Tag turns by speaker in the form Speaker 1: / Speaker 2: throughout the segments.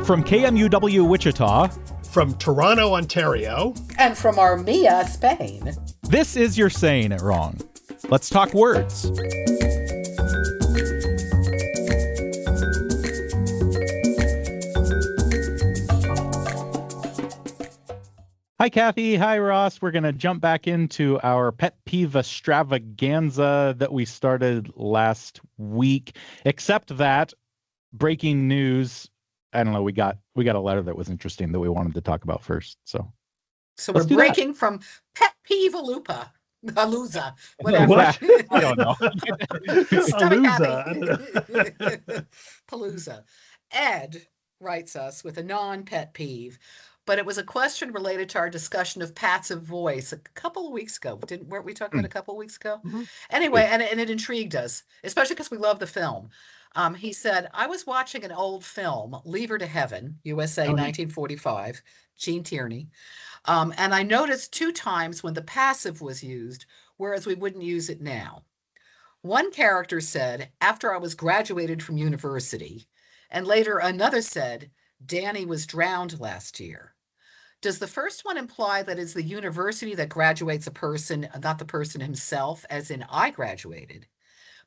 Speaker 1: From KMUW Wichita,
Speaker 2: From Toronto, Ontario,
Speaker 3: and from Armilla, Spain,
Speaker 1: this is You're Saying It Wrong. Let's talk words. Hi, Kathy. Hi, Ross. We're going to jump back into our pet peeve extravaganza that we started last week, except that breaking news. I don't know. We got a letter that was interesting that we wanted to talk about first. So
Speaker 3: we're breaking from pet Peeve-a-Palooza. Whatever.
Speaker 1: What? I don't know.
Speaker 3: Palooza. Ed writes us with a non-pet peeve, but it was a question related to our discussion of passive voice a couple of weeks ago. Weren't we talking about a couple of weeks ago? Mm-hmm. Anyway, and it intrigued us, especially because we love the film. He said, I was watching an old film, Leave Her to Heaven, USA, 1945, Gene Tierney. And I noticed 2 times when the passive was used, whereas we wouldn't use it now. One character said, after I was graduated from university, and later another said, Danny was drowned last year. Does the first one imply that it's the university that graduates a person, not the person himself, as in I graduated?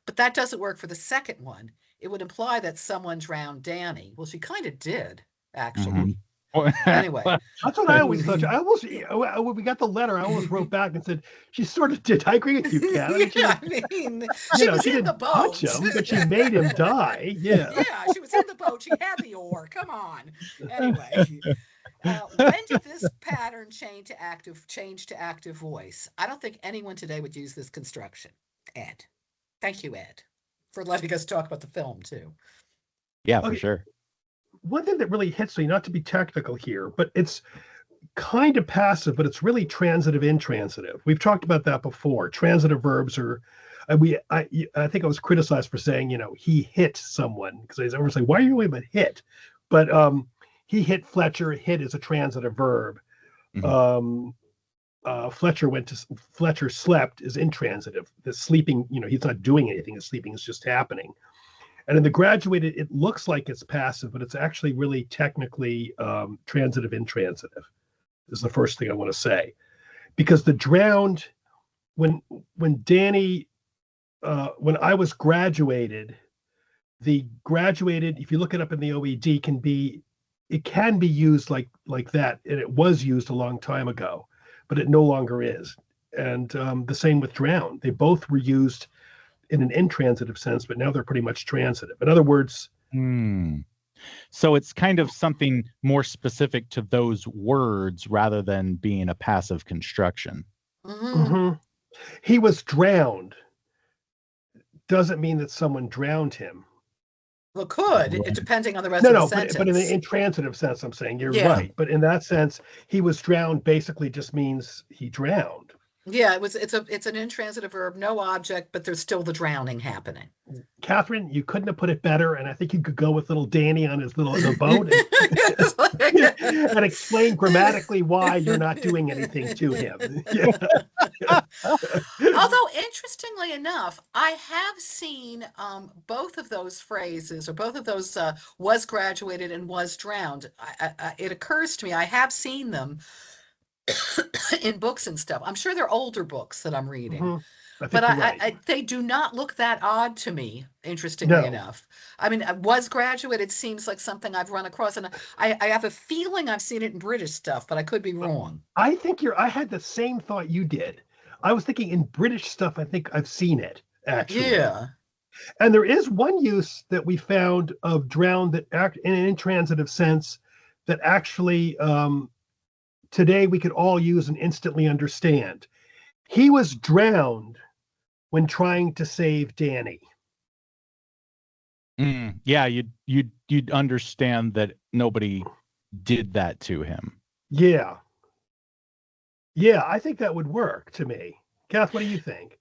Speaker 3: But that doesn't work for the second one. It would imply that someone drowned Danny. Well, she kind of did, actually. Mm-hmm. Anyway.
Speaker 2: That's what I always thought. When we got the letter, I almost wrote back and said, she sort of did. I agree with you, Kat.
Speaker 3: She was in the boat.
Speaker 2: Touch him, but she made him die. Yeah.
Speaker 3: Yeah, she was in the boat. She had the oar. Come on. Anyway. When did this pattern change to active voice? I don't think anyone today would use this construction. Ed. Thank you, Ed, for letting us talk about the film, too.
Speaker 1: Yeah, for sure.
Speaker 2: One thing that really hits me, not to be technical here, but it's kind of passive, but it's really transitive, intransitive. We've talked about that before. Transitive verbs are, I think I was criticized for saying, he hit someone, because I was like, why are you talking about hit? But he hit Fletcher. Hit is a transitive verb. Mm-hmm. Fletcher slept is intransitive. The sleeping, he's not doing anything. The sleeping is just happening. And in the graduated, it looks like it's passive, but it's actually really technically transitive, intransitive is the first thing I want to say. Because the drowned, when Danny, when I was graduated, the graduated, if you look it up in the OED, it can be used like that. And it was used a long time ago, but it no longer is. And the same with drowned. They both were used in an intransitive sense, but now they're pretty much transitive. In other words,
Speaker 1: so it's kind of something more specific to those words rather than being a passive construction.
Speaker 2: Mm-hmm. He was drowned doesn't mean that someone drowned him.
Speaker 3: Well, could, depending on the rest of the sentence.
Speaker 2: But in the intransitive sense, I'm saying you're right. But in that sense, he was drowned basically just means he drowned.
Speaker 3: Yeah, it's an intransitive verb, no object, but there's still the drowning happening.
Speaker 2: Catherine, you couldn't have put it better, and I think you could go with little Danny on his boat and explain grammatically why you're not doing anything to him.
Speaker 3: Although, interestingly enough, I have seen both of those phrases, or both of those was graduated and was drowned. It occurs to me, I have seen them in books and stuff. I'm sure they're older books that I'm reading. Mm-hmm. But they do not look that odd to me, interestingly enough. I mean, was graduated seems like something I've run across, and I have a feeling I've seen it in British stuff, but I could be wrong.
Speaker 2: I think I had the same thought you did. I was thinking in British stuff, I think I've seen it, actually.
Speaker 3: Yeah.
Speaker 2: And there is one use that we found of drowned that act in an intransitive sense that actually today we could all use and instantly understand. He was drowned when trying to save Danny.
Speaker 1: Yeah, you'd understand that nobody did that to him.
Speaker 2: Yeah, I think that would work to me. Kath, what do you think?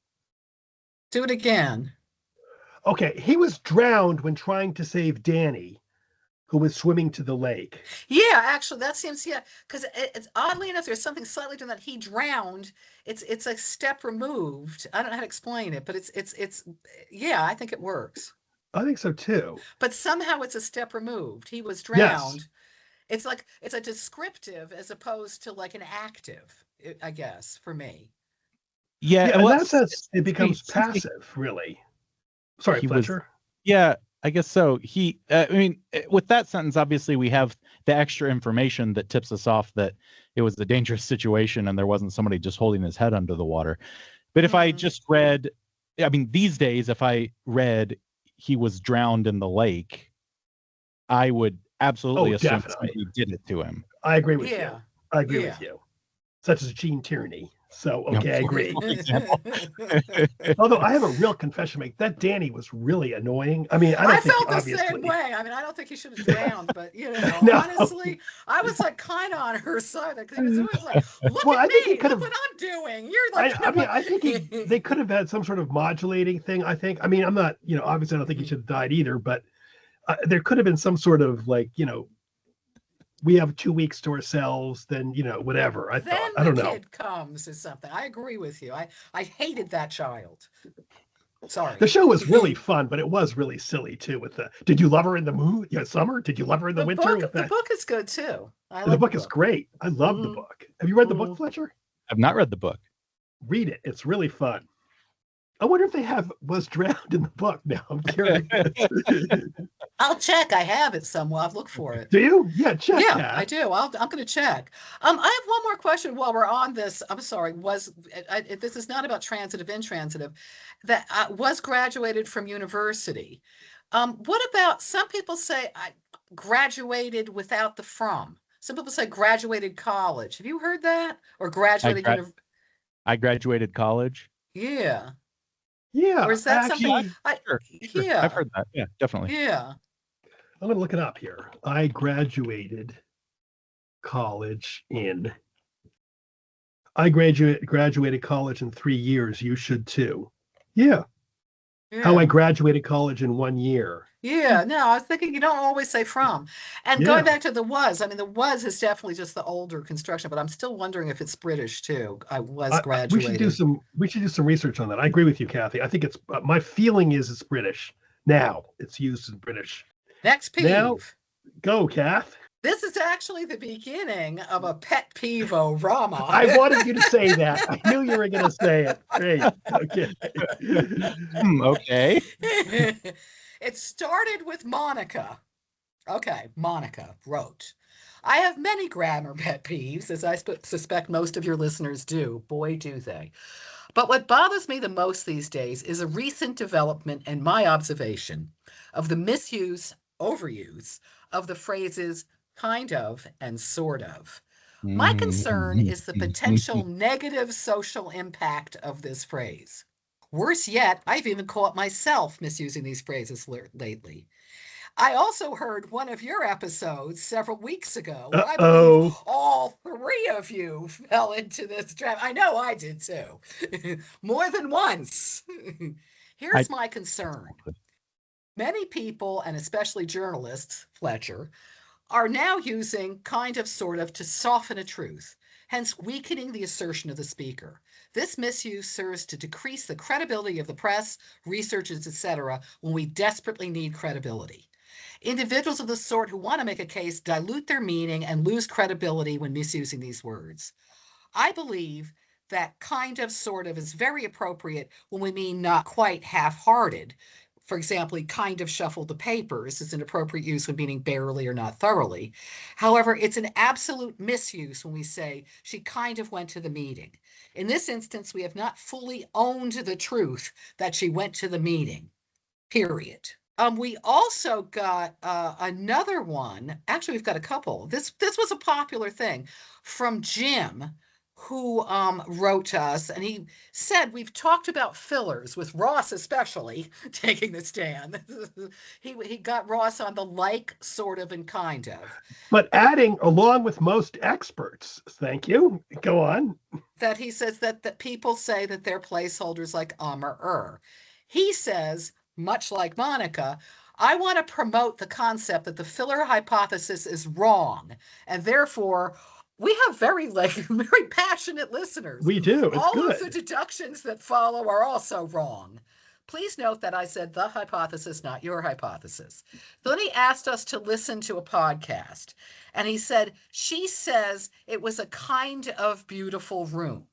Speaker 3: Do it again.
Speaker 2: Okay, he was drowned when trying to save Danny, who was swimming to the lake.
Speaker 3: Yeah, actually, that seems, because it's oddly enough, there's something slightly different that he drowned. It's a step removed. I don't know how to explain it, but it's I think it works.
Speaker 2: I think so too.
Speaker 3: But somehow it's a step removed. He was drowned. It's like it's a descriptive as opposed to like an active, I guess, for me.
Speaker 1: Yeah,
Speaker 2: Yeah, in
Speaker 1: well,
Speaker 2: that sense, it becomes
Speaker 1: since
Speaker 2: passive, really. Sorry,
Speaker 1: he was,
Speaker 2: Fletcher.
Speaker 1: yeah, I guess so. I mean, with that sentence, obviously we have the extra information that tips us off that it was a dangerous situation and there wasn't somebody just holding his head under the water. But if I just read, I mean, these days, if I read he was drowned in the lake, I would absolutely assume
Speaker 2: Definitely.
Speaker 1: somebody did it to him.
Speaker 2: I agree with you.
Speaker 3: Yeah.
Speaker 2: I agree
Speaker 3: Yeah.
Speaker 2: with you. Such as Gene Tierney. So,
Speaker 1: Yeah,
Speaker 2: okay, I
Speaker 1: for
Speaker 2: agree.
Speaker 1: example.
Speaker 2: Although I have a real confession to make. That Danny was really annoying. I mean, I don't
Speaker 3: I
Speaker 2: think
Speaker 3: felt the
Speaker 2: obviously.
Speaker 3: same way. I mean, I don't think he should have drowned, but you know,
Speaker 2: No.
Speaker 3: honestly, I was like kind of on her side because he was always like, "Look
Speaker 2: Well, I
Speaker 3: at
Speaker 2: think he
Speaker 3: me,
Speaker 2: could
Speaker 3: look
Speaker 2: have-
Speaker 3: what I'm doing." You're like,
Speaker 2: I mean, I think they could have had some sort of modulating thing. I think. I mean, I'm not, obviously I don't think he should have died either, but there could have been some sort of like, we have 2 weeks to ourselves, then, whatever. I thought, I don't know.
Speaker 3: Then the kid comes or something. I agree with you. I hated that child. Sorry.
Speaker 2: The show was really fun, but it was really silly too. With did you love her in the moon? Summer? Did you love her in the winter?
Speaker 3: The book is good too.
Speaker 2: The book is great. I love the book. Have you read the book, Fletcher?
Speaker 1: I've not read the book.
Speaker 2: Read it. It's really fun. I wonder if they was drowned in the book. Now I'm curious.
Speaker 3: I'll check. I have it somewhere. I've looked for it.
Speaker 2: Do you? Yeah, check.
Speaker 3: Yeah,
Speaker 2: that.
Speaker 3: I do. I'm going to check. I have one more question while we're on this. I'm sorry. This is not about transitive, intransitive. That was graduated from university. What about some people say I graduated without the from? Some people say graduated college. Have you heard that? Or graduated
Speaker 1: I graduated college.
Speaker 3: Yeah.
Speaker 2: Yeah.
Speaker 3: Or is that something?
Speaker 1: Sure.
Speaker 3: Yeah.
Speaker 1: I've heard that. Yeah, definitely.
Speaker 3: Yeah.
Speaker 2: I'm going to look it up here. I graduated college in. I graduated college in 3 years. You should too. Yeah. How I graduated college in 1 year.
Speaker 3: Yeah, no, I was thinking you don't always say from. And going back to the was, I mean, the was is definitely just the older construction, but I'm still wondering if it's British too. I was graduated.
Speaker 2: We should do some research on that. I agree with you, Kathy. I think it's my feeling is it's British. Now it's used in British.
Speaker 3: Next peeve.
Speaker 2: Now, go, Kath.
Speaker 3: This is actually the beginning of a pet peeve-o-rama.
Speaker 2: I wanted you to say that. I knew you were going to say it. Great. Okay.
Speaker 1: Okay.
Speaker 3: It started with Monica. Okay, Monica wrote, I have many grammar pet peeves, as I suspect most of your listeners do. Boy, do they. But what bothers me the most these days is a recent development and my observation of the misuse, overuse of the phrases kind of and sort of. My concern is the potential negative social impact of this phrase. Worse yet, I've even caught myself misusing these phrases lately. I also heard one of your episodes several weeks ago. I believe all three of you fell into this trap. I know I did too. More than once. Here's my concern. Many people, and especially journalists, Fletcher, are now using kind of sort of to soften a truth, hence weakening the assertion of the speaker. This misuse serves to decrease the credibility of the press, researchers, etc., when we desperately need credibility. Individuals of the sort who want to make a case dilute their meaning and lose credibility when misusing these words. I believe that kind of sort of is very appropriate when we mean not quite half-hearted. For example, he kind of shuffled the papers is an appropriate use when meaning barely or not thoroughly. However, it's an absolute misuse when we say she kind of went to the meeting. In this instance, we have not fully owned the truth that she went to the meeting, period. We also got another one. Actually, we've got a couple. This was a popular thing from Jim, who wrote to us, and he said, we've talked about fillers, with Ross especially taking the stand. He got Ross on the like, sort of, and kind of.
Speaker 2: But adding, along with most experts, thank you, go on.
Speaker 3: That he says that people say that they're placeholders like or. He says, much like Monica, I want to promote the concept that the filler hypothesis is wrong, and therefore we have very passionate listeners.
Speaker 2: We do. It's
Speaker 3: all
Speaker 2: good.
Speaker 3: of the deductions that follow are also wrong. Please note that I said the hypothesis, not your hypothesis. Then he asked us to listen to a podcast, and he said, she says it was a kind of beautiful room.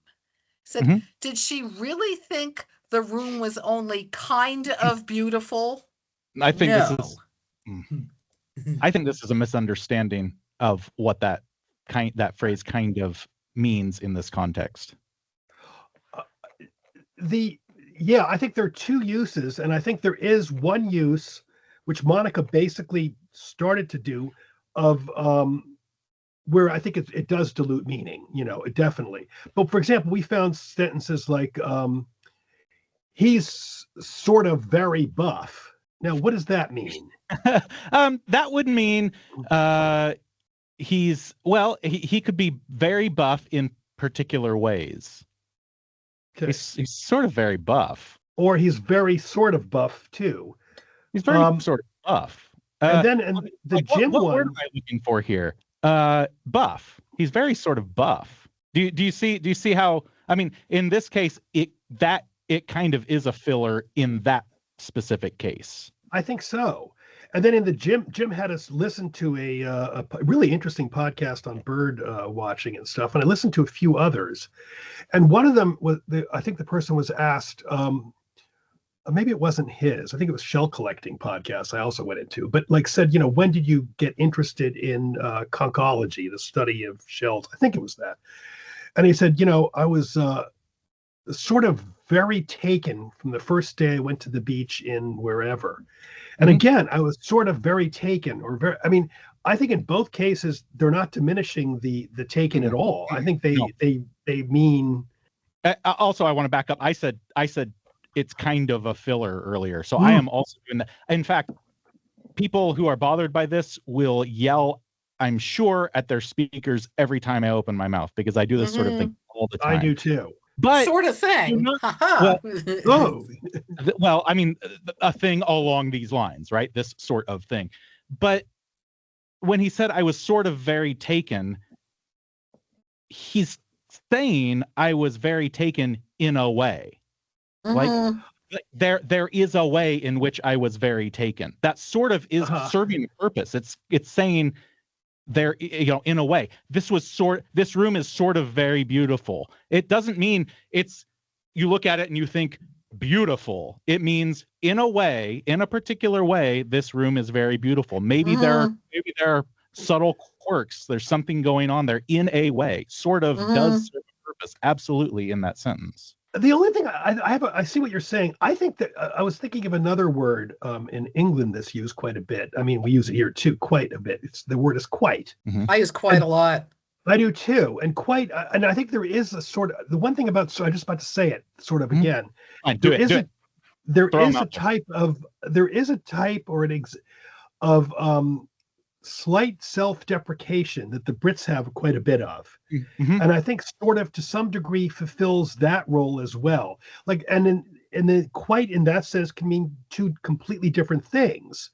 Speaker 3: Said, did she really think the room was only kind of beautiful?
Speaker 1: I think this is a misunderstanding of what that phrase kind of means in this context.
Speaker 2: I think there are two uses, and I think there is one use which Monica basically started to do of where I think it does dilute meaning, definitely. But for example, we found sentences like he's sort of very buff. Now, what does that mean?
Speaker 1: That would mean he could be very buff in particular ways. Okay. He's sort of very buff.
Speaker 2: Or he's very sort of buff too.
Speaker 1: He's very sort of buff.
Speaker 2: And then the gym
Speaker 1: what
Speaker 2: one.
Speaker 1: What word am I looking for here? Buff. He's very sort of buff. Do you see how? I mean, in this case, it kind of is a filler in that specific case.
Speaker 2: I think so. And then in the Jim had us listen to a really interesting podcast on bird watching and stuff. And I listened to a few others. And one of them was, I think the person was asked, maybe it wasn't his. I think it was shell collecting podcast I also went into, but said, when did you get interested in conchology, the study of shells? I think it was that. And he said, I was sort of very taken from the first day I went to the beach in wherever. And again, I was sort of very taken I think in both cases, they're not diminishing the taken at all. I think they mean.
Speaker 1: Also, I want to back up. I said it's kind of a filler earlier. So I am also doing that. In fact, people who are bothered by this will yell, I'm sure, at their speakers every time I open my mouth, because I do this sort of thing all the time.
Speaker 2: I do too.
Speaker 1: But
Speaker 3: sort of thing.
Speaker 1: Well, I mean, a thing along these lines, right? This sort of thing. But when he said I was sort of very taken, he's saying I was very taken in a way. Like there is a way in which I was very taken. That sort of is serving a purpose. It's saying there, in a way, this room is sort of very beautiful. It doesn't mean you look at it and you think beautiful. It means in a particular way, this room is very beautiful. Maybe there are subtle quirks. There's something going on there in a way. Sort of does serve a purpose. Absolutely, in that sentence.
Speaker 2: The only thing I see what you're saying. I think that I was thinking of another word in England that's used quite a bit. I mean, we use it here too, quite a bit. The word is quite.
Speaker 3: I use quite a lot.
Speaker 2: I do too, and quite. And I think there is a sort of the one thing about. So I'm just about to say it, sort of again.
Speaker 1: Fine,
Speaker 2: There is a type of slight self-deprecation that the Brits have quite a bit of, and I think sort of to some degree fulfills that role as well. And then quite in that sense can mean two completely different things.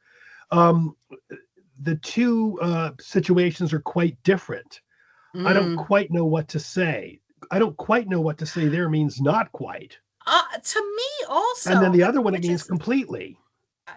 Speaker 2: The two situations are quite different. I don't quite know what to say. I don't quite know what to say there means not quite.
Speaker 3: To me also.
Speaker 2: And then the other one, it means completely.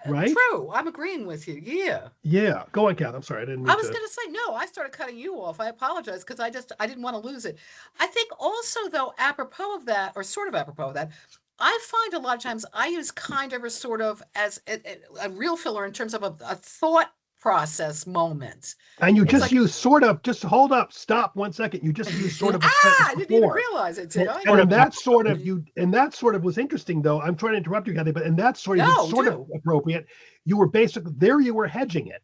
Speaker 2: Right?
Speaker 3: True. I'm agreeing with you. Yeah.
Speaker 2: Yeah. Go on, Kath. I'm sorry. I was
Speaker 3: going to say, no, I started cutting you off. I apologize because I didn't want to lose it. I think also, though, apropos of that, or sort of apropos of that, I find a lot of times I use kind of or sort of as a real filler in terms of a thought process moment.
Speaker 2: And you just use sort of, just hold up, stop 1 second. You just use sort of.
Speaker 3: I didn't even realize it, did I?
Speaker 2: And that sort of was interesting, though. I'm trying to interrupt you, Kathy, but and that sort of appropriate. You were basically there. You were hedging it.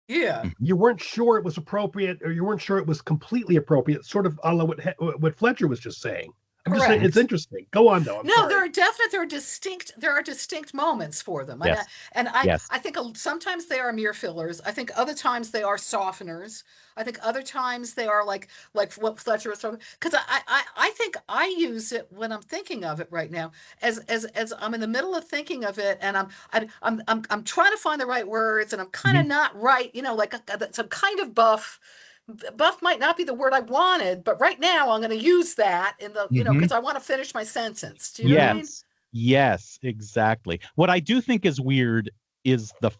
Speaker 3: Yeah.
Speaker 2: You weren't sure it was appropriate, or you weren't sure it was completely appropriate. Sort of a la what Fletcher was just saying. I'm just saying it's interesting. Go on, though.
Speaker 3: There are distinct moments for them.
Speaker 1: Yes.
Speaker 3: I think sometimes they are mere fillers. I think other times they are softeners. I think other times they are like what Fletcher was talking. Because I think I use it when I'm thinking of it right now as I'm in the middle of thinking of it, and I'm trying to find the right words, and I'm kind of not right. Some kind of buff. Buff might not be the word I wanted, but right now I'm going to use that in the, because I want to finish my sentence. Do you know what I mean?
Speaker 1: Yes, exactly. What I do think is weird is the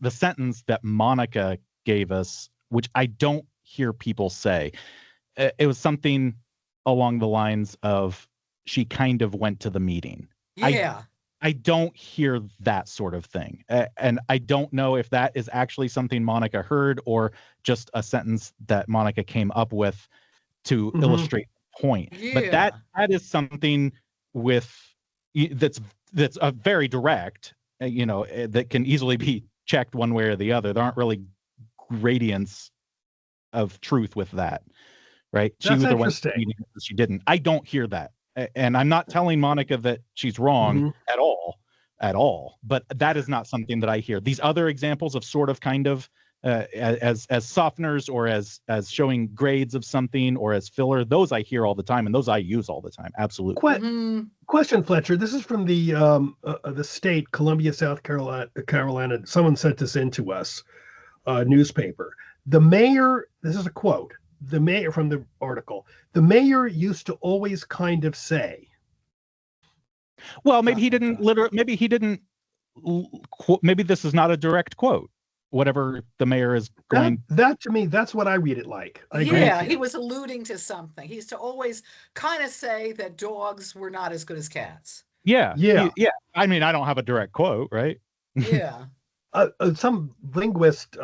Speaker 1: sentence that Monica gave us, which I don't hear people say. It was something along the lines of, she kind of went to the meeting.
Speaker 3: Yeah.
Speaker 1: I don't hear that sort of thing. And I don't know if that is actually something Monica heard or just a sentence that Monica came up with to illustrate the point. But that is something that's a very direct, that can easily be checked one way or the other. There aren't really gradients of truth with that, right? She
Speaker 2: That's
Speaker 1: either
Speaker 2: interesting.
Speaker 1: went or she didn't. I don't hear that. And I'm not telling Monica that she's wrong at all, but that is not something that I hear. These other examples of sort of, kind of, as softeners, or as showing grades of something, or as filler, those I hear all the time, and those I use all the time. Absolutely.
Speaker 2: Question, Fletcher. This is from the state, Columbia, South Carolina. Someone sent this in to us, newspaper. The mayor, this is a quote, the mayor from the article, the mayor used to always kind of say.
Speaker 1: Well, maybe he didn't maybe this is not a direct quote. Whatever the mayor is going.
Speaker 2: That to me, that's what I read it like.
Speaker 3: He was alluding to something. He used to always kind of say that dogs were not as good as cats.
Speaker 1: Yeah. I mean, I don't have a direct quote, right?
Speaker 3: Yeah.
Speaker 2: Some linguist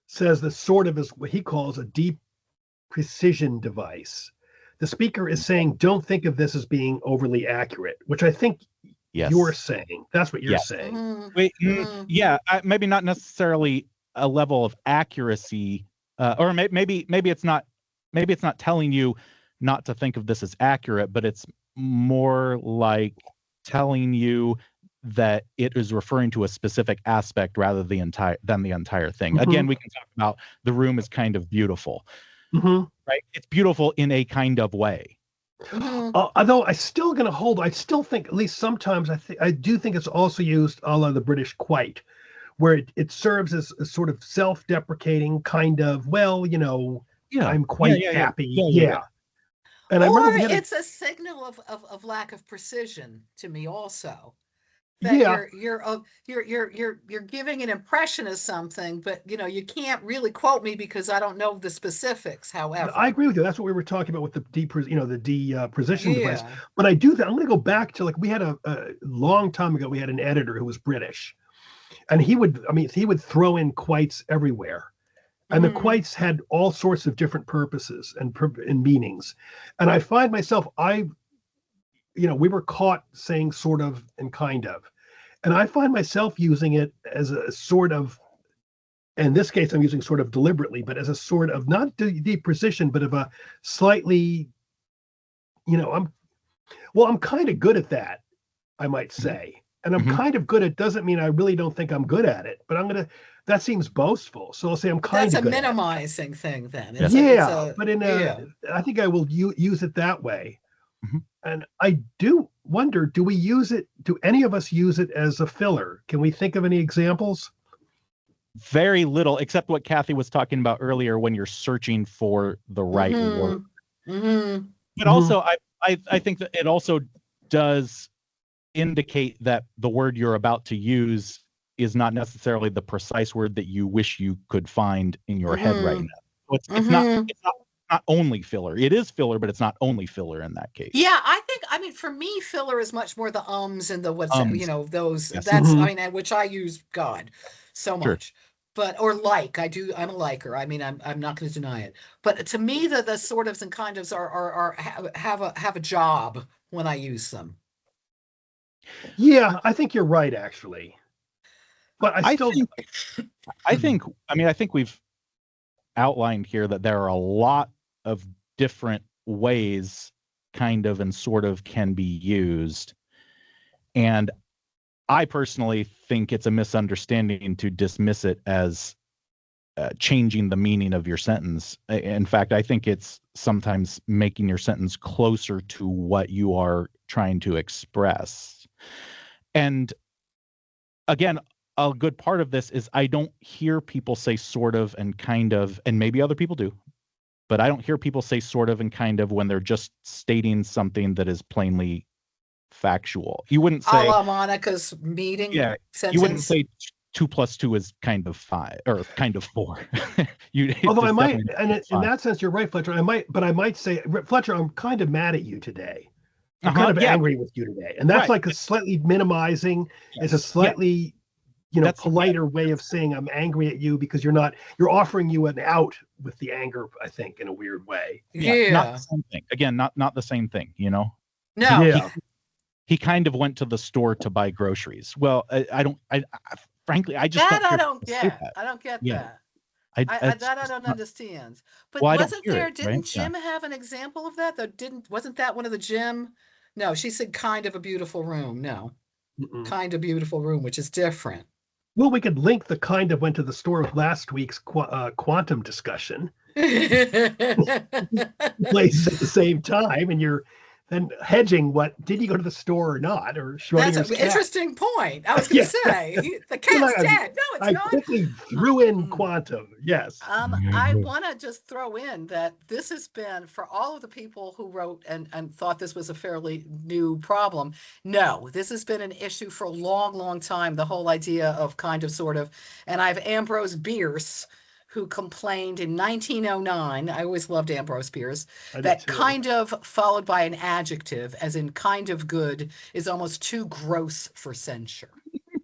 Speaker 2: says this sort of is what he calls a deep precision device. The speaker is saying, don't think of this as being overly accurate, which I think you're saying. That's what you're saying.
Speaker 1: Maybe not necessarily a level of accuracy, or maybe it's not telling you not to think of this as accurate, but it's more like telling you that it is referring to a specific aspect rather than the entire thing. Again, we can talk about the room is kind of beautiful, right? It's beautiful in a kind of way.
Speaker 2: Although I still think, at least sometimes, I do think it's also used a la the British quite, where it serves as a sort of self-deprecating kind of, I'm quite happy. And
Speaker 3: or it's a signal of lack of precision to me also. That you're giving an impression of something, but you can't really quote me because I don't know the specifics. However,
Speaker 2: I agree with you. That's what we were talking about with the precision device. But I do think I'm going to go back to, like, we had a long time ago. We had an editor who was British, and he would throw in quites everywhere, and the quites had all sorts of different purposes and meanings. And I find myself, we were caught saying sort of and kind of. And I find myself using it as a sort of, in this case, I'm using sort of deliberately, but as a sort of not deep precision, but of a slightly, I'm kind of good at that, I might say. And I'm kind of good at, doesn't mean I really don't think I'm good at it, but that seems boastful. So I'll say I'm kind of good.
Speaker 3: That's a minimizing thing then.
Speaker 2: I think I will use it that way. And I do wonder, do any of us use it as a filler? Can we think of any examples?
Speaker 1: Very little, except what Kathy was talking about earlier, when you're searching for the right word. But also, I think that it also does indicate that the word you're about to use is not necessarily the precise word that you wish you could find in your head right now. So it's not only filler. It is filler, but it's not only filler in that case.
Speaker 3: Yeah, I mean, for me, filler is much more the ums and the what's, those.
Speaker 1: Yes.
Speaker 3: That's, which I use so much. But, or I'm a liker. I mean, I'm not going to deny it. But to me, the sort ofs and kind ofs have a job when I use them.
Speaker 2: Yeah, I think you're right, actually. But I
Speaker 1: think we've outlined here that there are a lot of different ways kind of and sort of can be used. And I personally think it's a misunderstanding to dismiss it as changing the meaning of your sentence. In fact, I think it's sometimes making your sentence closer to what you are trying to express. And again, a good part of this is I don't hear people say sort of and kind of, and maybe other people do, but I don't hear people say sort of and kind of when they're just stating something that is plainly factual. You wouldn't
Speaker 3: A
Speaker 1: say,
Speaker 3: la Monica's meeting
Speaker 1: yeah,
Speaker 3: sentence.
Speaker 1: you wouldn't say 2 + 2 is kind of 5 or kind of 4.
Speaker 2: Although I
Speaker 1: it's
Speaker 2: might,
Speaker 1: definitely
Speaker 2: and
Speaker 1: not
Speaker 2: in
Speaker 1: five.
Speaker 2: that sense, you're right, Fletcher. I might say, Fletcher, I'm kind of mad at you today. I'm kind of
Speaker 1: Yeah,
Speaker 2: angry with you today. And that's
Speaker 1: right.
Speaker 2: like a slightly minimizing, it's a slightly,
Speaker 1: That's
Speaker 2: politer way of saying I'm angry at you because you're offering you an out with the anger, I think, in a weird way.
Speaker 1: not the same thing. Again, not the same thing,
Speaker 3: No.
Speaker 2: Yeah.
Speaker 1: He kind of went to the store to buy groceries. Well, frankly, I just
Speaker 3: That
Speaker 1: don't
Speaker 3: I
Speaker 1: hear
Speaker 3: don't
Speaker 1: people say
Speaker 3: get.
Speaker 1: that.
Speaker 3: I don't get
Speaker 1: Yeah.
Speaker 3: that.
Speaker 1: It's
Speaker 3: That I
Speaker 1: just
Speaker 3: don't
Speaker 1: not,
Speaker 3: understand. But
Speaker 1: well, I don't
Speaker 3: wasn't
Speaker 1: hear
Speaker 3: there,
Speaker 1: it, right?
Speaker 3: didn't Jim have an example of that? Wasn't that one of the Jim? No, she said kind of a beautiful room. No,
Speaker 2: Mm-mm.
Speaker 3: kind of beautiful room, which is different.
Speaker 2: Well, we could link the kind of went to the store with last week's quantum discussion. Places at the same time, and you're then hedging what did you go to the store or not, or Schrodinger's
Speaker 3: That's an
Speaker 2: cat.
Speaker 3: interesting point. I was going to say the cat's dead. No, it's
Speaker 2: I
Speaker 3: not.
Speaker 2: quickly threw in quantum. Yes.
Speaker 3: I want to just throw in that this has been, for all of the people who wrote and thought this was a fairly new problem. No, this has been an issue for a long, long time. The whole idea of kind of sort of, and I have Ambrose Bierce, who complained in 1909. I always loved Ambrose Bierce. That kind of followed by an adjective, as in kind of good, is almost too gross for censure.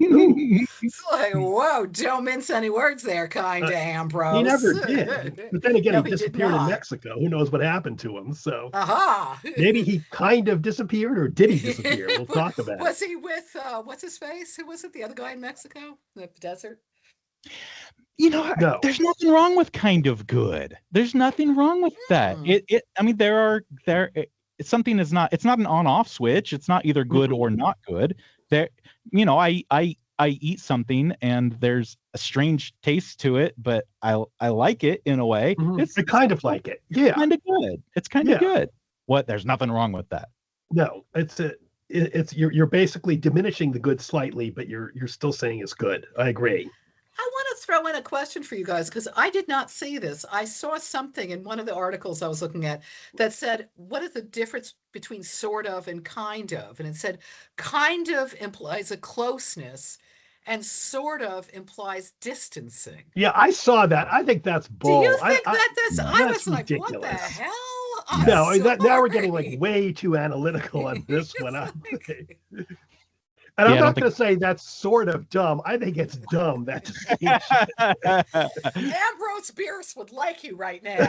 Speaker 3: It's like, whoa, don't mince any words there, kind of Ambrose.
Speaker 2: He never did. But then again,
Speaker 3: No,
Speaker 2: he disappeared in Mexico. Who knows what happened to him? So maybe he kind of disappeared, or did he disappear? We'll talk about it.
Speaker 3: Was he with, what's his face? Who was it? The other guy in Mexico? The desert?
Speaker 1: No. There's nothing wrong with kind of good. There's nothing wrong with that. I mean, it's something it's not an on-off switch. It's not either good or not good. There, I eat something and there's a strange taste to it, but I like it in a way.
Speaker 2: I kind of like it. Yeah.
Speaker 1: Kind of good. It's kind of good. There's nothing wrong with that.
Speaker 2: No, you're basically diminishing the good slightly, but you're still saying it's good. I agree.
Speaker 3: I want to throw in a question for you guys because I did not see this. I saw something in one of the articles I was looking at that said, what is the difference between sort of and kind of? And it said kind of implies a closeness and sort of implies distancing.
Speaker 2: Yeah, I saw that. I think that's bull.
Speaker 3: Do you think that this? I was
Speaker 2: ridiculous.
Speaker 3: Like, what the hell?
Speaker 2: No, now we're getting like way too analytical on this one. And I'm not going to say that's sort of dumb. I think it's dumb. That distinction.
Speaker 3: Ambrose Bierce would like you right now.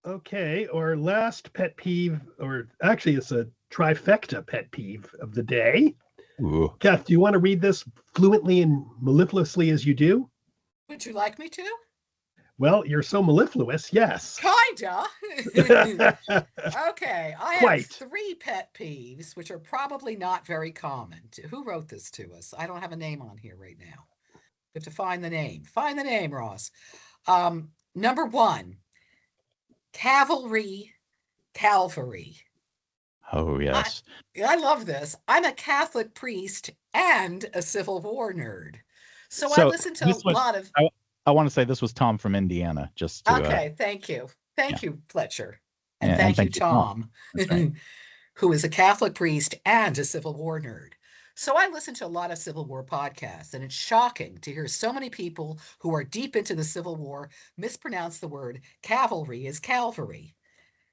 Speaker 2: Okay, our last pet peeve, or actually it's a trifecta pet peeve of the day.
Speaker 1: Ooh.
Speaker 2: Kath, do you want to read this fluently and mellifluously as you do?
Speaker 3: Would you like me to?
Speaker 2: Well, you're so mellifluous, yes.
Speaker 3: Kinda. Okay, I have 3 pet peeves, which are probably not very common. Who wrote this to us? I don't have a name on here right now. We have to find the name. Find the name, Ross. Number 1, Calvary.
Speaker 1: Oh, yes.
Speaker 3: I love this. I'm a Catholic priest and a Civil War nerd. So I listen to a lot of...
Speaker 1: I want to say this was Tom from Indiana. Just to,
Speaker 3: okay, thank you. Thank you, Fletcher. And thank you, Tom,
Speaker 1: right.
Speaker 3: who is a Catholic priest and a Civil War nerd. So I listen to a lot of Civil War podcasts, and it's shocking to hear so many people who are deep into the Civil War mispronounce the word cavalry as Calvary.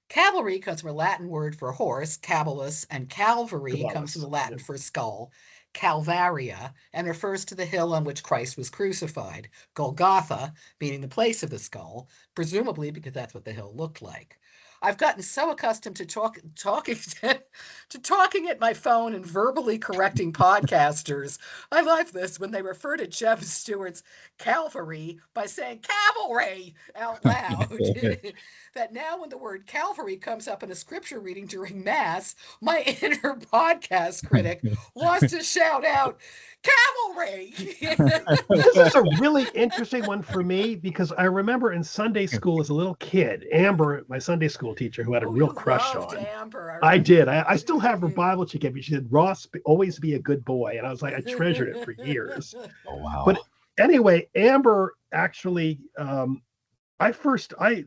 Speaker 3: Cavalry comes from a Latin word for horse, cabalus, and Calvary comes from the Latin for skull, Calvaria, and refers to the hill on which Christ was crucified, Golgotha, meaning the place of the skull, presumably because that's what the hill looked like. I've gotten so accustomed to talking at my phone and verbally correcting podcasters. I love this when they refer to Jeb Stewart's Calvary by saying cavalry out loud. That now when the word Calvary comes up in a scripture reading during Mass, my inner podcast critic wants to shout out, cavalry!
Speaker 2: This is a really interesting one for me because I remember in Sunday school as a little kid, Amber, my Sunday school teacher, who had a real crush on.
Speaker 3: Amber.
Speaker 2: I did. I still have her Bible she gave me. She said, Ross, always be a good boy. And I was like, I treasured it for years.
Speaker 1: Oh, wow.
Speaker 2: But anyway, Amber actually, I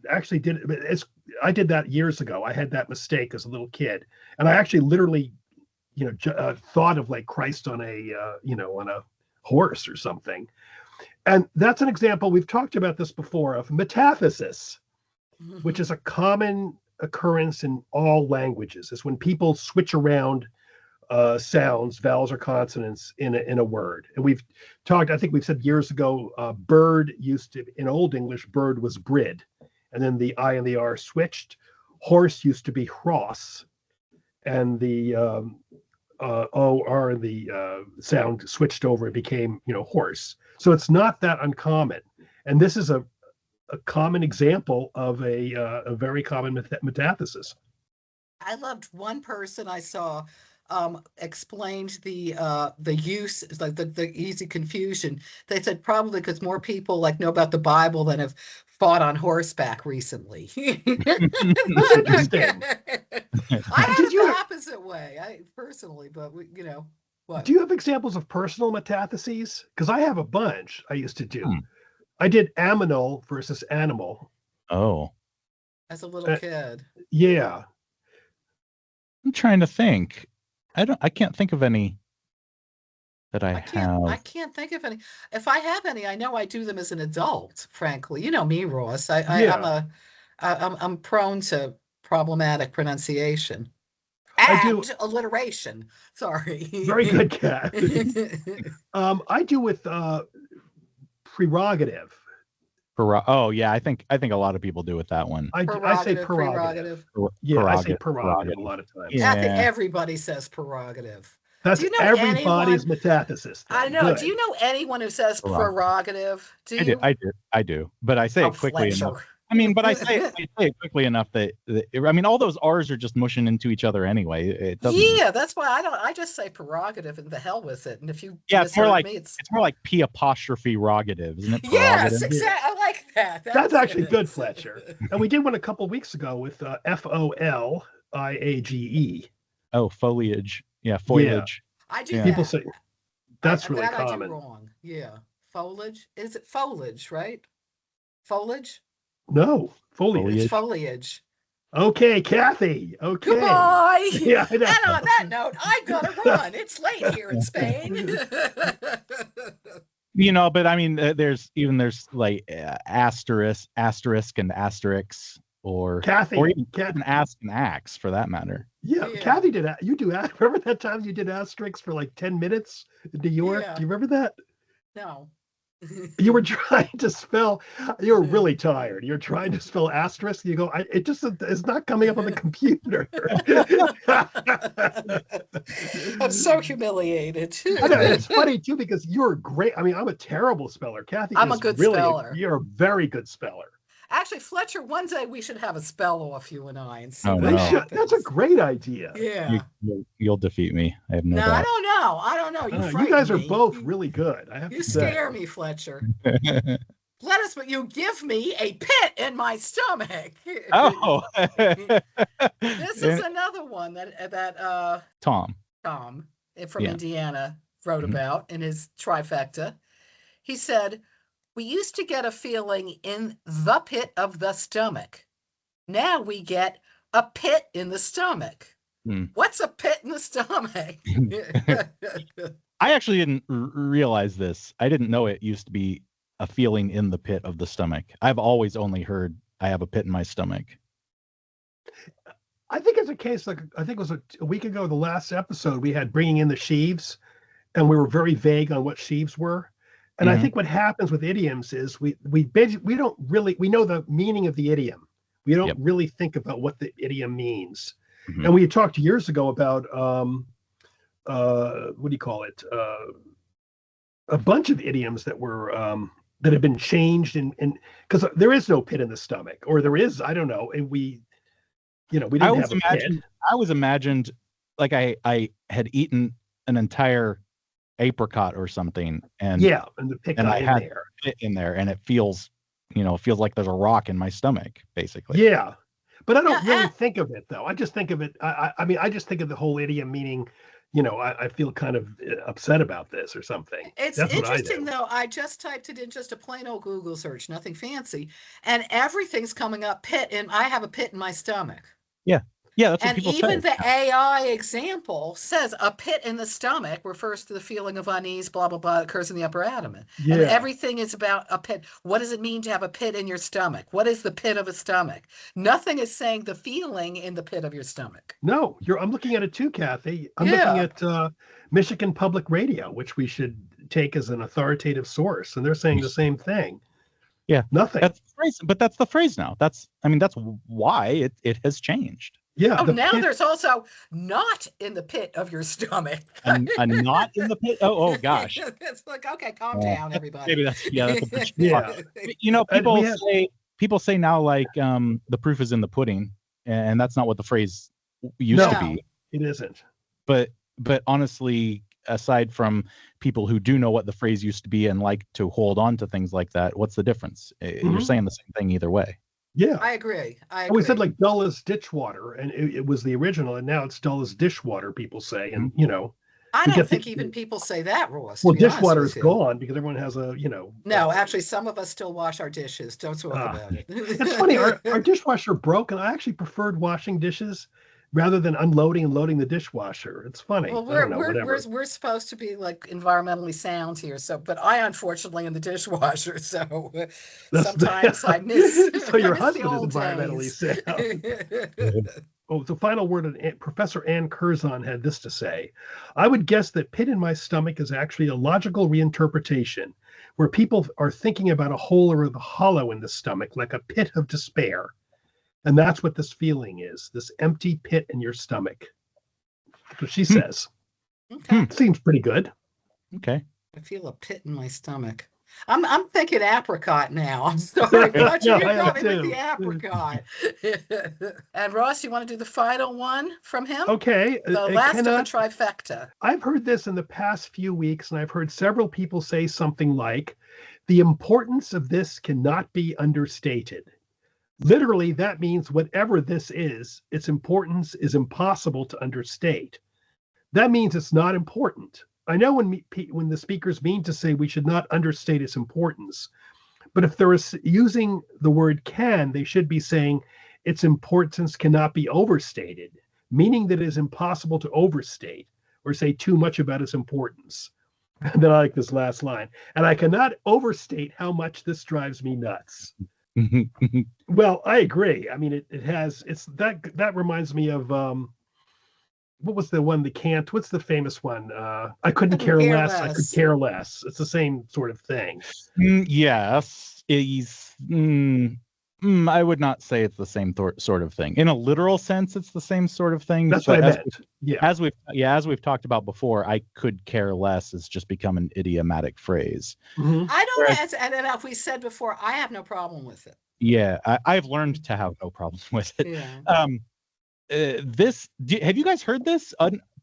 Speaker 2: actually did it. It's I did that years ago. I had that mistake as a little kid, and I actually literally, thought of like Christ on on a horse or something. And that's an example, we've talked about this before, of metathesis, which is a common occurrence in all languages. Is when people switch around sounds, vowels or consonants in a word. And we've talked, I think we've said years ago, bird used to, in Old English, bird was brid. And then the I and the R switched. Horse used to be hross. And the O, R, and the sound switched over. It became, horse. So it's not that uncommon. And this is a common example of a very common metathesis.
Speaker 3: I loved one person I saw explained the use, like the easy confusion. They said probably because more people like know about the Bible than have fought on horseback recently.
Speaker 2: That's interesting.
Speaker 3: I had it the opposite way, I personally, but what?
Speaker 2: Do you have examples of personal metatheses? Because I have a bunch I used to do. I did aminal versus animal.
Speaker 1: Oh.
Speaker 3: As a little kid.
Speaker 2: Yeah.
Speaker 1: I'm trying to think. I can't think of any that I have.
Speaker 3: I can't think of any. If I have any, I know I do them as an adult, frankly. You know me, Ross. I'm prone to problematic pronunciation. And alliteration. Sorry.
Speaker 2: Very good, Kat. I do with prerogative.
Speaker 1: Oh yeah, I think a lot of people do with that one.
Speaker 2: I say prerogative. Yeah, I say prerogative a lot of times.
Speaker 3: Yeah. I think everybody says prerogative.
Speaker 2: That's everybody's metathesis.
Speaker 3: I know. Good. Do you know anyone who says prerogative? Do you?
Speaker 1: I do. But I say it quickly enough. I mean, but I say it quickly enough that all those R's are just mushing into each other anyway. It doesn't.
Speaker 3: Yeah, that's why I just say prerogative and the hell with it. And if you
Speaker 1: it's more like it's more like P'-rogative, isn't it?
Speaker 3: Yes, exactly. I like that.
Speaker 2: That's actually good, Fletcher. And we did one a couple of weeks ago with FOLIAGE.
Speaker 1: Oh, foliage. Yeah, foliage.
Speaker 3: Yeah. I do.
Speaker 2: People say that's really common.
Speaker 3: I do wrong. Yeah, foliage. Is it foliage? Right? Foliage.
Speaker 2: No, foliage.
Speaker 3: It's foliage.
Speaker 2: Okay, Kathy. Okay.
Speaker 3: Goodbye.
Speaker 2: Yeah, I know.
Speaker 3: And on that note, I gotta run. It's late here in Spain.
Speaker 1: But I mean, there's like asterisk and asterisks, or
Speaker 2: Kathy,
Speaker 1: or even ask and axe for that matter.
Speaker 2: Yeah, Kathy did. You do. Remember that time you did asterisks for like 10 minutes in New York?
Speaker 3: Yeah.
Speaker 2: Do you remember that?
Speaker 3: No.
Speaker 2: You were trying to spell. You were really tired. You're trying to spell asterisk. You go. It just is not coming up on the computer.
Speaker 3: I'm so humiliated.
Speaker 2: I know, it's funny too because you're great. I mean, I'm a terrible speller. Kathy,
Speaker 3: I'm a good speller.
Speaker 2: You're a very good speller.
Speaker 3: Actually, Fletcher, one day we should have a spell off, you and I, and see
Speaker 2: That's a great idea.
Speaker 3: Yeah.
Speaker 1: You'll defeat me. I have no doubt.
Speaker 3: I don't know.
Speaker 2: You guys are both really good. I have to say.
Speaker 3: You scare me, Fletcher. But you give me a pit in my stomach.
Speaker 1: Oh.
Speaker 3: This is another one that
Speaker 1: Tom
Speaker 3: from Indiana wrote about in his trifecta. He said, "We used to get a feeling in the pit of the stomach. Now we get a pit in the stomach." What's a pit in the stomach?
Speaker 1: I actually didn't realize this. I didn't know it used to be a feeling in the pit of the stomach. I've always only heard I have a pit in my stomach.
Speaker 2: I think it's a case like, I think it was a week ago, the last episode, we had bringing in the sheaves, and we were very vague on what sheaves were. And I think what happens with idioms is we don't really, we know the meaning of the idiom. We don't really think about what the idiom means. And we had talked years ago about what do you call it? A bunch of idioms that were that have been changed in because there is no pit in the stomach, or there is, I don't know. And we didn't have a pit.
Speaker 1: I was imagined like I had eaten an entire apricot or something, and I had it in there, and it feels like there's a rock in my stomach, basically.
Speaker 2: But I don't really think of it though. I just think of it. I mean, I just think of the whole idiom meaning, I feel kind of upset about this or something.
Speaker 3: It's
Speaker 2: That's what I
Speaker 3: interesting
Speaker 2: do.
Speaker 3: though. I just typed it in just a plain old Google search, nothing fancy, and everything's coming up pit, and I have a pit in my stomach.
Speaker 1: Yeah. Yeah, that's what
Speaker 3: And
Speaker 1: people
Speaker 3: even
Speaker 1: say.
Speaker 3: the AI example says a pit in the stomach refers to the feeling of unease, blah, blah, blah, occurs in the upper abdomen.
Speaker 2: Yeah.
Speaker 3: And everything is about a pit. What does it mean to have a pit in your stomach? What is the pit of a stomach? Nothing is saying the feeling in the pit of your stomach.
Speaker 2: No, I'm looking at it too, Kathy. I'm looking at Michigan Public Radio, which we should take as an authoritative source, and they're saying the same thing.
Speaker 1: Yeah.
Speaker 2: Nothing.
Speaker 1: That's the phrase, but that's the phrase now. That's why it has changed.
Speaker 2: Yeah.
Speaker 3: Oh, now there's also not in the pit of your stomach.
Speaker 1: And not in the pit. Oh gosh.
Speaker 3: It's like, okay, calm down, everybody.
Speaker 1: Maybe that's a bridge.
Speaker 2: Yeah.
Speaker 1: People say now, like, the proof is in the pudding, and that's not what the phrase used to be.
Speaker 2: It isn't.
Speaker 1: But honestly, aside from people who do know what the phrase used to be and like to hold on to things like that, what's the difference? You're saying the same thing either way.
Speaker 2: Yeah,
Speaker 3: I agree.
Speaker 2: We said like dull as ditch water, and it was the original, and now it's dull as dishwater. People say, and
Speaker 3: I don't think even people say that, Ross.
Speaker 2: Well, dishwater is gone because everyone has a
Speaker 3: No, actually, some of us still wash our dishes. Don't talk about it.
Speaker 2: It's funny. Our dishwasher broke, and I actually preferred washing dishes rather than unloading and loading the dishwasher. It's funny.
Speaker 3: Well, we're supposed to be like environmentally sound here, but I unfortunately in the dishwasher, so sometimes I miss.
Speaker 2: So your husband is environmentally sound. Oh, the final word. Professor Ann Curzon had this to say: "I would guess that pit in my stomach is actually a logical reinterpretation, where people are thinking about a hole or the hollow in the stomach, like a pit of despair. And that's what this feeling is, this empty pit in your stomach." That's what she says.
Speaker 3: Okay.
Speaker 2: Seems pretty good.
Speaker 1: Okay.
Speaker 3: I feel a pit in my stomach. I'm thinking apricot now. I'm sorry, but you got me with the apricot. And Ross, you want to do the final one from him?
Speaker 2: Okay.
Speaker 3: The last of the trifecta.
Speaker 2: I've heard this in the past few weeks, and I've heard several people say something like, "The importance of this cannot be understated." Literally, that means whatever this is, its importance is impossible to understate. That means it's not important. I know when the speakers mean to say we should not understate its importance, but if they're using the word can, they should be saying its importance cannot be overstated, meaning that it is impossible to overstate or say too much about its importance. And then I like this last line: "And I cannot overstate how much this drives me nuts." Well, I agree. I mean, that reminds me of what was the one? What's the famous one? I couldn't care less. I could care less. It's the same sort of thing.
Speaker 1: Yes, I would not say it's the same sort of thing. In a literal sense, it's the same sort of thing.
Speaker 2: That's what I meant.
Speaker 1: As we've talked about before, I could care less has just become an idiomatic phrase.
Speaker 2: Mm-hmm.
Speaker 3: I don't, and if we said before, I have no problem with it.
Speaker 1: Yeah, I've learned to have no problem with it.
Speaker 3: Yeah.
Speaker 1: Have you guys heard this?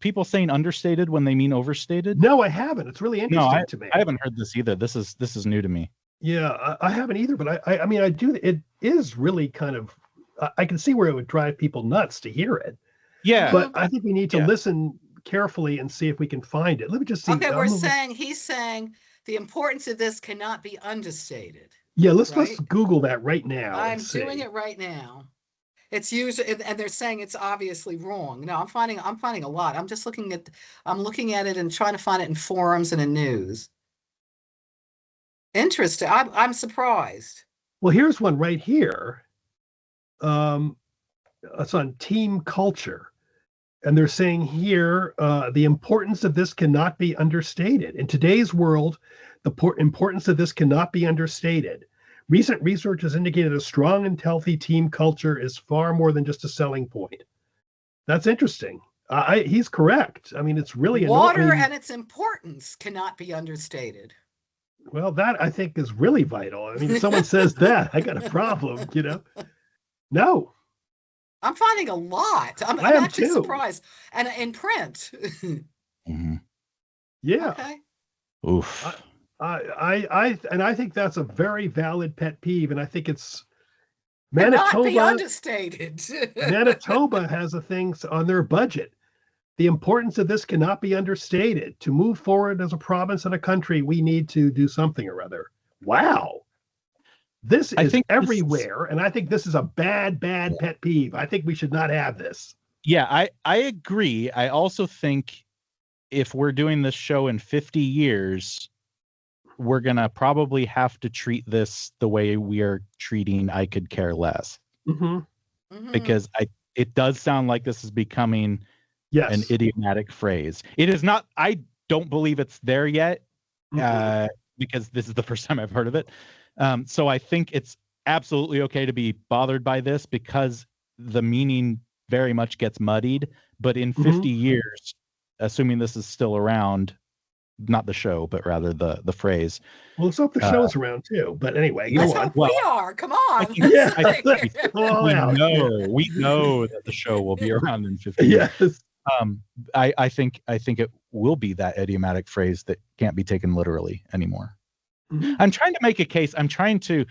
Speaker 1: People saying understated when they mean overstated?
Speaker 2: No, I haven't. It's really interesting to me.
Speaker 1: I haven't heard this either. This is new to me.
Speaker 2: Yeah, I haven't either, but I mean, I do. It is really kind of, I can see where it would drive people nuts to hear it.
Speaker 1: Yeah.
Speaker 2: But I think we need to listen carefully and see if we can find it. Let me just see.
Speaker 3: Okay, he's saying the importance of this cannot be understated.
Speaker 2: Yeah, let's Google that right now.
Speaker 3: I'm doing it right now. It's used, and they're saying it's obviously wrong. No, I'm finding a lot. I'm looking at it and trying to find it in forums and in news. Interesting. I'm surprised.
Speaker 2: Well, here's one right here. It's on team culture. And they're saying here, the importance of this cannot be understated. In today's world, the importance of this cannot be understated. Recent research has indicated a strong and healthy team culture is far more than just a selling point. That's interesting. He's correct. I mean, it's really
Speaker 3: water and its importance cannot be understated.
Speaker 2: Well, that I think is really vital. I mean, if someone says that, I got a problem, No.
Speaker 3: I'm finding a lot. I'm actually surprised. And in print.
Speaker 1: Mm-hmm.
Speaker 2: Yeah.
Speaker 3: Okay.
Speaker 1: Oof.
Speaker 2: I think that's a very valid pet peeve, and I think it's
Speaker 3: Manitoba. Cannot be understated.
Speaker 2: Manitoba has a thing on their budget. The importance of this cannot be understated. To move forward as a province and a country, we need to do something or other. Wow. This is everywhere, and I think this is a bad pet peeve. I think we should not have this.
Speaker 1: Yeah, I agree. I also think if we're doing this show in 50 years, we're going to probably have to treat this the way we are treating I Could Care Less. Because it does sound like this is becoming an idiomatic phrase. It is not. I don't believe it's there yet because this is the first time I've heard of it. So I think it's absolutely okay to be bothered by this because the meaning very much gets muddied. But in 50 years, assuming this is still around, not the show, but rather the phrase.
Speaker 2: Well, let's hope the show's around too. But anyway, go on.
Speaker 3: We are. Come on.
Speaker 1: We know that the show will be around in 50 years.
Speaker 2: Yes.
Speaker 1: I think it will be that idiomatic phrase that can't be taken literally anymore. I'm trying to make a case. I'm trying to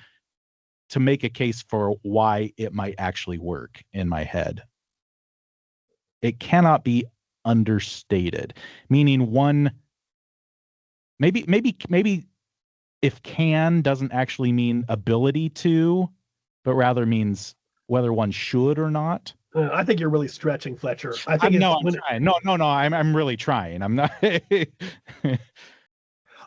Speaker 1: make a case for why it might actually work in my head. It cannot be understated, meaning one. Maybe if can doesn't actually mean ability to, but rather means whether one should or not.
Speaker 2: I think you're really stretching, Fletcher. I'm trying.
Speaker 1: I'm really trying. I'm not.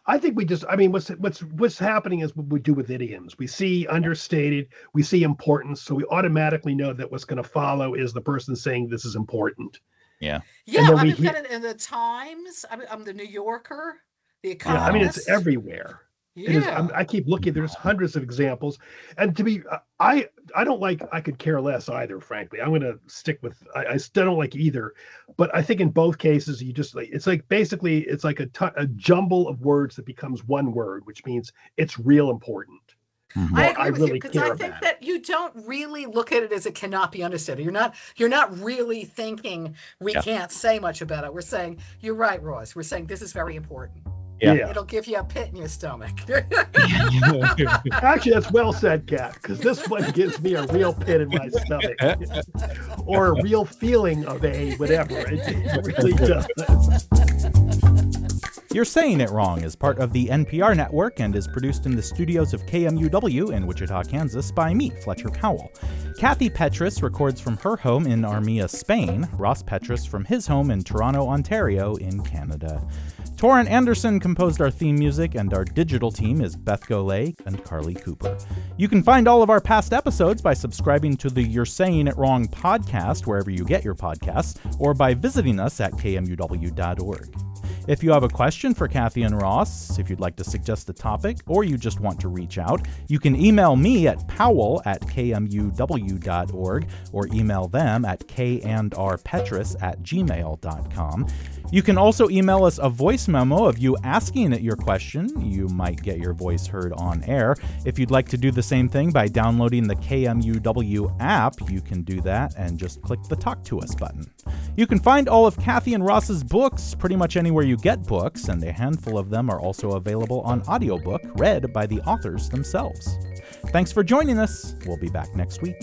Speaker 2: I think what's happening is what we do with idioms. We see understated, we see importance, so we automatically know that what's going to follow is the person saying this is important.
Speaker 3: Yeah. In the Times, I'm the New Yorker, the Economist.
Speaker 2: It's everywhere.
Speaker 3: Yeah.
Speaker 2: It is, I keep looking. There's hundreds of examples, and to be, I don't like I Could Care Less either. Frankly, I'm going to stick with. I still don't like either, but I think in both cases, you just it's like basically it's like a jumble of words that becomes one word, which means it's real important.
Speaker 3: I agree with you because I think that you don't really look at it as it cannot be understated. You're not really thinking we can't say much about it. We're saying you're right, Ross. We're saying this is very important.
Speaker 2: Yeah.
Speaker 3: It'll give you a pit in your stomach.
Speaker 2: Actually, that's well said, Kat, because this one gives me a real pit in my stomach. Or a real feeling of a whatever. It really does.
Speaker 4: You're Saying It Wrong is part of the NPR network and is produced in the studios of KMUW in Wichita, Kansas by me, Fletcher Powell. Kathy Petrus records from her home in Armia, Spain, Ross Petrus from his home in Toronto, Ontario in Canada. Torrin Anderson composed our theme music, and our digital team is Beth Golay and Carly Cooper. You can find all of our past episodes by subscribing to the You're Saying It Wrong podcast wherever you get your podcasts, or by visiting us at kmuw.org. If you have a question for Kathy and Ross, if you'd like to suggest a topic, or you just want to reach out, you can email me at powell@kmuw.org or email them at kandrpetrus@gmail.com. You can also email us a voice memo of you asking your question. You might get your voice heard on air. If you'd like to do the same thing by downloading the KMUW app, you can do that and just click the Talk to Us button. You can find all of Kathy and Ross's books pretty much anywhere you get books, and a handful of them are also available on audiobook read by the authors themselves. Thanks for joining us. We'll be back next week.